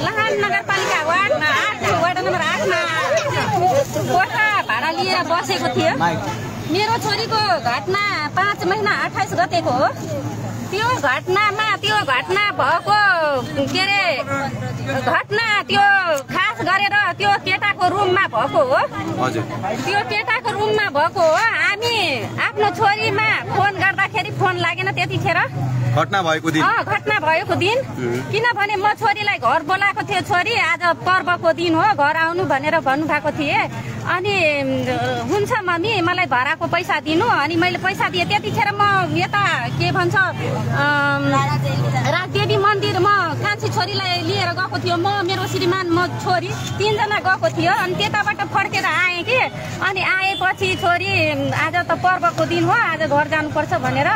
लहान नगरपालिका ward number 8 मा कोठा भाडा लिएर बसेको थियो। मेरो छोरीको घटना 5 महिना 28 गतेको हो। त्यो घटना भएको के रे घटना त्यो खास गरेर त्यो केटाको रुममा भएको हो। हजुर त्यो केटाको रुममा भएको हो। हामी आफ्नो छोरीमा फोन गर्दाखेरि फोन लागेन त्यतिखेर घटना भएको दिन किनभने म छोरीलाई घर बोलाएको थियो। छोरी आज पर्वको दिन हो घर आउनु भनेर भन्नुभएको थिए। अनि हुन्छ मम्मी मलाई भाडाको पैसा दिनु। अनि मैले पैसा दिएँ। त्यतिखेर म यता के भन्छ राजदेवी मन्दिर म कान्छी छोरीलाई लिएर गएको थियो। म मेरो श्रीमान म छोरी 3 जना गएको थियो। अनि त्यताबाट फर्केर आएँ कि अनि आएपछि छोरी आज त पर्वको दिन हो आज घर जानुपर्छ भनेर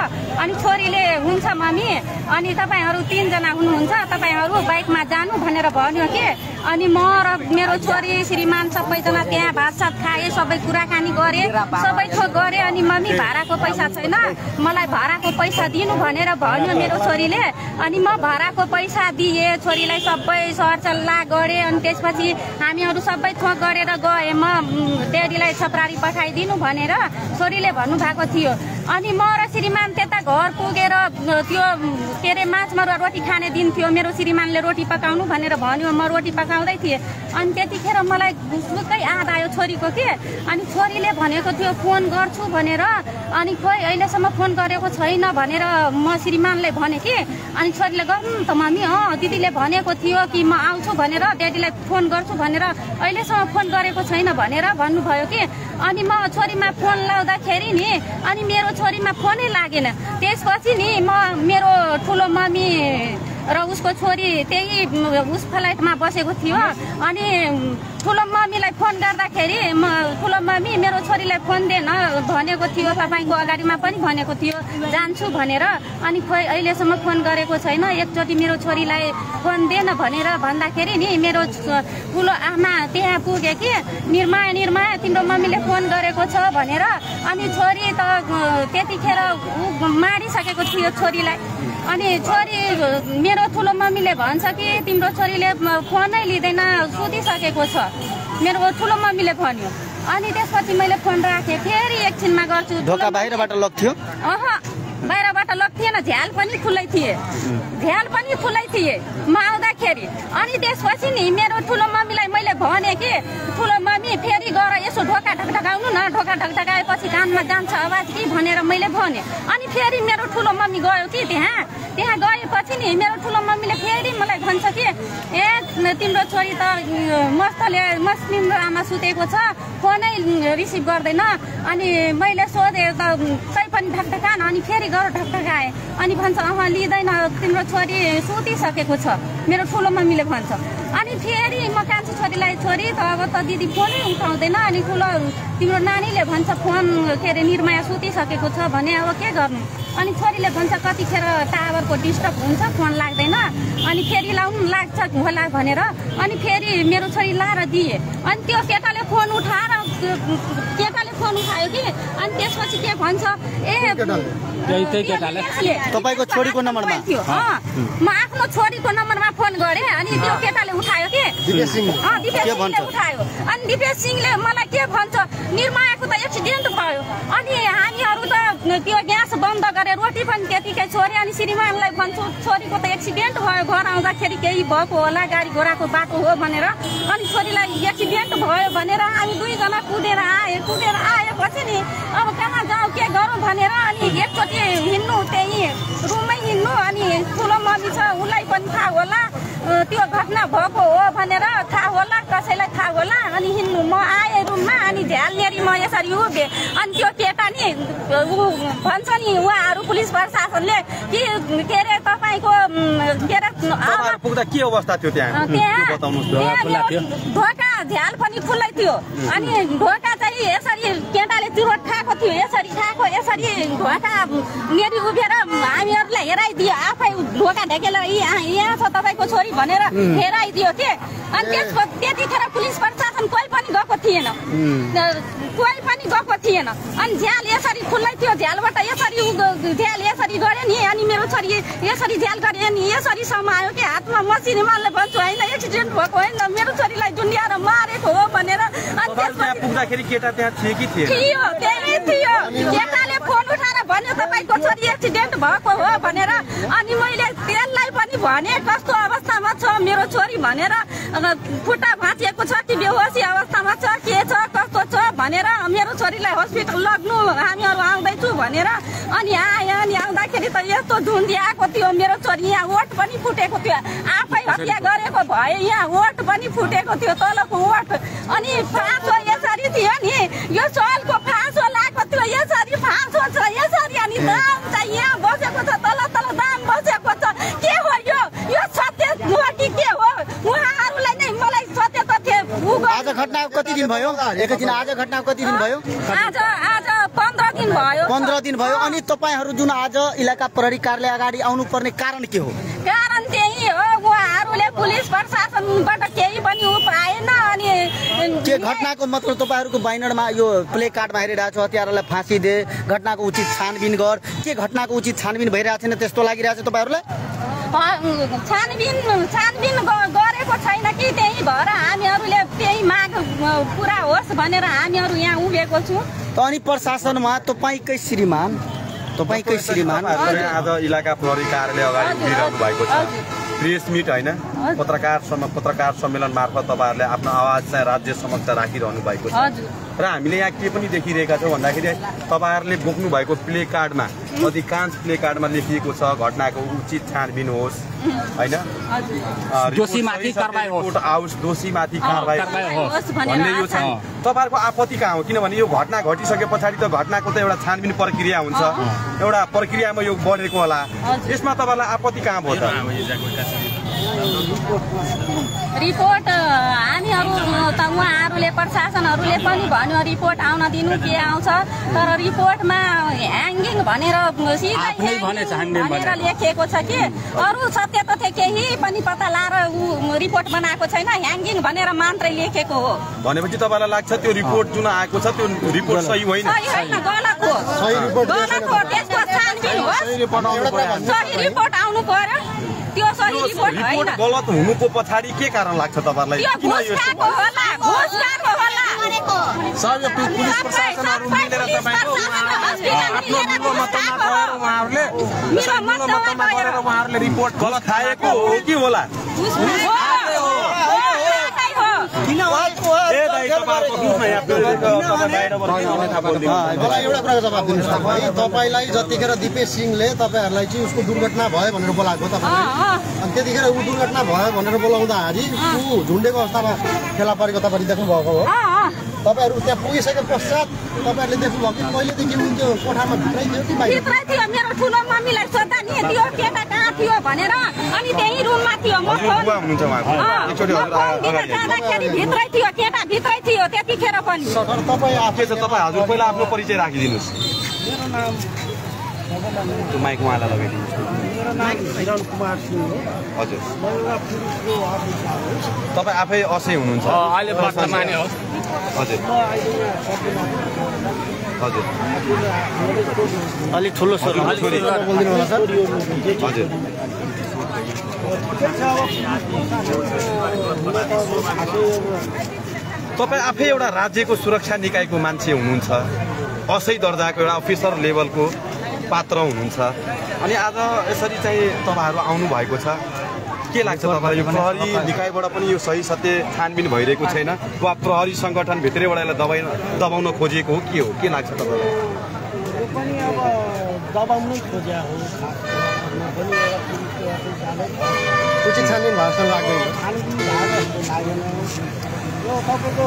अनि छोरीले हुन्छ मम्मी अनि तपाईहरू 3 जना हुनुहुन्छ तपाईहरू बाइकमा जानु भनेर भन्यो के। अनि म र मेरो छोरी श्रीमान सबैजना त्यहाँ भातसात खाए सबै कुराकानी गरे सबै थोक गरे। अनि मम्मी भाडाको पैसा छैन मलाई भाडाको पैसा दिनु भनेर भन्यो मेरो छोरीले। अनि म भाडाको पैसा दिएँ छोरीलाई सबै सरसल्लाह गरे। अनि त्यसपछि हामीहरू सबै थोक गरेर गए। म ड्याडीलाई छपरारी पठाइदिनु भनेर छोरीले भन्नुभएको थियो। अनि म र श्रीमान त्यता घर पुगेर त्यो के रे माछमा रोटी खाने दिन थियो। मेरो श्रीमानले रोटी पकाउनु भनेर भन्यो। म रोटी पकाउँदै थिएँ। अनि त्यतिखेर मलाई घुसलुक्कै याद आयो छोरीको के। अनि छोरीले भनेको थियो फोन गर्छु भनेर। अनि खोइ अहिलेसम्म फोन गरेको छैन भनेर म श्रीमानले भने कि। अनि छोरीले गर्नु त मम्मी दिदीले भनेको थियो कि म आउँछु भनेर ड्याडीलाई फोन गर्छु भनेर अहिलेसम्म फोन गरेको छैन भनेर भन्नुभयो कि। अनि म छोरीमा फोन लाउँदाखेरि नि अनि मेरो छोरीमा फोनै लागेन। त्यसपछि नि मेरो ठुलो मम्मी र उसको छोरी त्यही उस फ्लाइटमा बसेको थियो। अनि ठुलो मम्मीलाई फोन गर्दाखेरि ठुलो मम्मी मेरो छोरीलाई फोन देन भनेको थियो। तपाईँको अगाडिमा पनि भनेको थियो जान्छु भनेर। अनि खोइ अहिलेसम्म फोन गरेको छैन। एकचोटि मेरो छोरीलाई फोन देन भनेर भन्दाखेरि नि मेरो ठुलो आमा त्यहाँ पुगे कि निर्माया तिम्रो मम्मीले फोन गरेको छ भनेर। अनि छोरी त त्यतिखेर मारिसकेको थियो छोरीलाई। अनि छोरी मेरो ठुलो मम्मीले भन्छ कि तिम्रो छोरीले फोनै लिँदैन सुतिसकेको छ मेरो ठुलो मम्मीले भन्यो। अनि त्यसपछि मैले फोन राखेँ। फेरि एकछिनमा गर्छु। ढोका बाहिरबाट लग्थ्यो? बाहिरबाट लग्थेन। झ्याल पनि खुलै थिए म आउँदाखेरि। अनि त्यसपछि नि मेरो ठुलो मम्मीलाई मैले भने कि ठुलो मम्मी फेरि गएर यसो ढोका ढकढकाउनु न। ढोका ढकढकाएपछि कानमा जान्छ आवाज कि भनेर मैले भने। अनि फेरि मेरो ठुलो मम्मी गयो कि त्यहाँ गएपछि नि मेरो ठुलो मम्मीले फेरि मलाई भन्छ कि तिम्रो छोरी त मस्त तिम्रो आमा सुतेको छ फोनै रिसिभ गर्दैन। अनि मैले सोधेँ त तै पनि ढकढकान। अनि फेरि गएर ढकढकाएँ। अनि भन्छ लिँदैन तिम्रो छोरी सुतिसकेको छ मेरो ठुलो मम्मीले भन्छ। अनि फेरि म कान्छी छोरीलाई छोरी त अब त दिदी फोनै उठाउँदैन। अनि ठुलो तिम्रो नानीले भन्छ फोन के अरे निर्माया सुतिसकेको छ भने अब के गर्नु। अनि छोरीले भन्छ कतिखेर टावरको डिस्टर्ब हुन्छ फोन लाग्दैन। अनि फेरि लाउनु लाग्छ होला भनेर। अनि फेरि मेरो छोरी लाएर दिए। अनि त्यो केटाले फोन उठायो कि। अनि त्यसपछि के भन्छ तपाईको छोरीको नम्बरमा म आफ्नो छोरीको नम्बरमा फोन गरेँ। अनि त्यो केटाले उठायो कि दिपेश सिंहले उठायो। अनि दिपेश सिंहले मलाई के भन्छ निर्मायाको त एक्सिडेन्ट भयो। अनि हामीहरू त त्यो ग्यास बन्द गरे रोटी पनि त्यतिकै छोरे। अनि श्रीमानलाई भन्छु छोरीको त एक्सिडेन्ट भयो घर आउँदाखेरि केही भएको होला गाडी घोडाको बाटो हो भनेर। अनि छोरीलाई एक्सिडेन्ट भयो भनेर हामी 2 जना कुदेर आएपछि नि अब कहाँ जाउँ के गरौँ भनेर अनि एकचोटि हिँड्नु त्यही रुममै हिँड्नु। अनि ठुलो मम्मी छ उसलाई पनि थाहा होला त्यो घटना भएको हो भनेर थाहा होला कसैलाई थाहा होला। अनि हिँड्नु म आएँ रुममा। अनि झ्यालनेरी म यसरी उभिएँ। अनि त्यो केटा नि भन्छ नि उहाँहरू पुलिस प्रशासनले कि के अरे तपाईँको के अरे पुग्दा के अवस्था थियो त्यहाँ ढोका झ्याल पनि खुल्लै थियो। अनि ढोका चाहिँ यसरी केटाले चुरोट खाएको थियो यसरी ढोका नेरी उभिएर हामीहरूलाई हेराइदियो। आफै ढोका ढकेर यहाँ छ तपाईँको छोरी भनेर हेराइदियो के। अनि त्यतिखेर पुलिस प्रशासन प्रशासन कोही पनि गएको थिएन, कोही पनि गएको थिएन। अनि झ्याल यसरी खुल्लै थियो, झ्यालबाट यसरी झ्याल यसरी गरे नि, अनि मेरो छोरी यसरी झ्याल गरे नि, यसरी समायो कि हातमा मसिनी मालले भन्छु होइन एक्सिडेन्ट भएको होइन, मेरो छोरीलाई जुन्डिएर मारेको हो भनेर। अनि त्यहाँ पुग्दाखेरि केटा त्यहाँ थियो कि थिएन? थियो, त्यही थियो। केटाले फोन उठाएर भन्यो तपाईको छोरी एक्सिडेन्ट भएको हो भनेर। अनि मैले त्यसलाई पनि भने कस्तो अवस्थामा छ मेरो छोरी भनेर, खुट्टा भाँचिएको छ कि बेहोसी अवस्थामा छ के छ कस्तो छ भनेर, मेरो छोरीलाई हस्पिटल लग्नु हामीहरू आउँदैछु भनेर। अनि आयो, अनि आउँदाखेरि त यस्तो झुन्डी आएको थियो, मेरो छोरी यहाँ ओठ पनि फुटेको थियो, आफै हत्या गरेको भए यहाँ ओठ पनि फुटेको थियो, तलको ओठ। अनि फाँसो यसरी थियो नि, यो चलको फाँसो लागेको थियो, यसरी फाँसो छ यसरी। अनि दाम चाहिँ यहाँ बसेको छ, तल तल दाम बसेको छ। के हो यो सत्य हो कि के हो? उहाँहरूलाई नै मलाई सत्य तथ्य। आज घटना कति दिन भयो? एकैछिन, आज घटना कति दिन भयो? आज 15 दिन भयो। 15 दिन भयो। अनि तपाईँहरू जुन आज इलाका प्रहरी कार्यालय अगाडि आउनु पर्ने कारण के हो? कारण त्यही हो, उहाँहरूले पुलिस प्रशासनबाट केही पनि पाएन। अनि के घटनाको मतलब तपाईँहरूको बैनरमा यो प्ले कार्डमा हेरिरहेको छ हत्यारालाई फाँसी दे, घटनाको उचित छानबिन गर, के घटनाको उचित छानबिन भइरहेको छैन त्यस्तो लागिरहेको छ तपाईँहरूलाई? छानबिन गरेको छैन कि, त्यही भएर हामीहरूले त्यही माग पुरा होस् भनेर हामीहरू यहाँ उभिएको छौँ। अनि प्रशासनमा तपाईँकै श्रीमान आज इलाका प्रहरी कार्यालय अगाडि उभिरहनु भएको छ। प्रेस मिट होइन, पत्रकार सम्मेलन मार्फत तपाईँहरूले आफ्नो आवाज चाहिँ राज्य समक्ष राखिरहनु भएको छ। र हामीले यहाँ के पनि देखिरहेका छौँ भन्दाखेरि तपाईँहरूले बोक्नु भएको प्ले कार्डमा, अधिकांश प्ले कार्डमा लेखिएको छ घटनाको उचित छानबिन होस् होइन, दोषीमाथि कारबाही होस्, दोषीमाथि कारबाही होस् भन्ने यो छ। तपाईँहरूको आपत्ति कहाँ हो? किनभने यो घटना घटिसके पछाडि त घटनाको त एउटा छानबिन प्रक्रिया हुन्छ, एउटा प्रक्रियामा यो बढेको होला, यसमा तपाईँलाई आपत्ति कहाँ भयो त? रिपोर्ट हामीहरू त उहाँहरूले प्रशासनहरूले पनि भन्यो रिपोर्ट आउन दिनु, के आउँछ, तर रिपोर्टमा ह्याङ्गिङ भनेर लेखिएको छ कि अरू सत्य तथ्य केही पनि पत्ता लाएर रिपोर्ट बनाएको छैन, ह्याङ्गिङ भनेर मात्रै लेखेको हो। भनेपछि तपाईँलाई लाग्छ त्यो रिपोर्ट जुन आएको छ त्यो रिपोर्ट सही होइन? गलत हो, त्यसको छानबिन हो, सही रिपोर्ट आउनु पर्यो। त्यो सही रिपोर्ट होइन। गलत हुनुको पछाडि के कारण लाग्छ तपाईँलाई? किन यो पुलिस प्रशासनहरू मिलेर तपाईँको आफ्नो मतमा गएर उहाँहरूले रिपोर्ट गलत खाएको हो कि होला? मलाई एउटा कुरा जवाब दिनुहोस् तपाईँ, तपाईँलाई जतिखेर दिपेश सिंहले तपाईँहरूलाई चाहिँ उसको दुर्घटना भयो भनेर बोलाएको तपाईँले, अनि त्यतिखेर ऊ दुर्घटना भयो भनेर बोलाउँदाखेरि ऊ झुन्डेको अवस्थामा फेला परेको तपाईँले देख्नुभएको हो? तपाईँहरू त्यहाँ पुगिसके पश्चात तपाईँहरूले देख्नुभयो कि पहिलेदेखि त्यो कोठामा भित्रै थियो कि बाहिर? भित्रै थियो। मेरो ठुलो मम्मीलाई सोद्धा नि त्यो केटा कहाँ थियो भनेर, अनि त्यही रुममा थियो। म जाँदाखेरि भित्रै थियो, केटा भित्रै थियो त्यतिखेर पनि। तपाईँ हजुर पहिला आफ्नो परिचय राखिदिनुहोस्। मेरो नाम माइक उहाँलाई लगाइदिनुहोस्। मेरो नाम हिरण कुमार सिंह हो। हजुर, पुलिसको अफिसर हो। तपाईँ आफै असै हुनुहुन्छ अहिले वर्तमान हो? हजुर हजुर, अलिक ठुलो स्वर बोलिदिनु होला सर। हजुर, तपाईँ आफै एउटा राज्यको सुरक्षा निकायको मान्छे हुनुहुन्छ, असै दर्जाको एउटा अफिसर लेभलको पात्र हुनुहुन्छ, अनि आज यसरी चाहिँ तपाईँहरू आउनु भएको छ। के लाग्छ तपाईँलाई यो प्रहरी निकायबाट पनि यो सही सत्य छानबिन भइरहेको छैन वा प्रहरी सङ्गठन भित्रैबाट यसलाई दबाउन खोजिएको हो के हो? के लाग्छ तपाईँलाई? यो पनि अब दबाउनै खोज्या हो। उचित छानबिन भएको जस्तो लाग्दैन। छानबिन भएको जस्तो लागेन। यो तपाईँको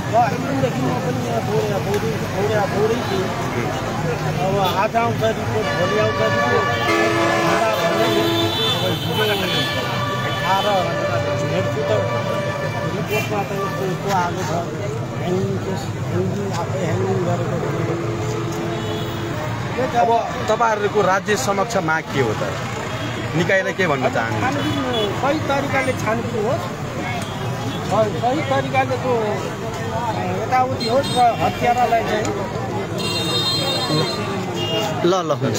एकदिनदेखि म पनि यहाँ दौडै थिएँ। अब आज आउँछ रिपोर्ट, भोलि आउँछ रिपोर्ट, आएर हेर्छु त रिपोर्टमा त यस्तो आएको छ, ह्याङ्गिङ आफै ह्याङ्गिङ गरेको। अब तपाईँहरूको राज्य समक्ष माग के हो त? निकायलाई के भन्न चाहनुहुन्छ? सही तरिकाले छानबिन होस्, सही तरिकाले त्यो यताउति होस् र हत्यारालाई चाहिँ ल हुन्छ।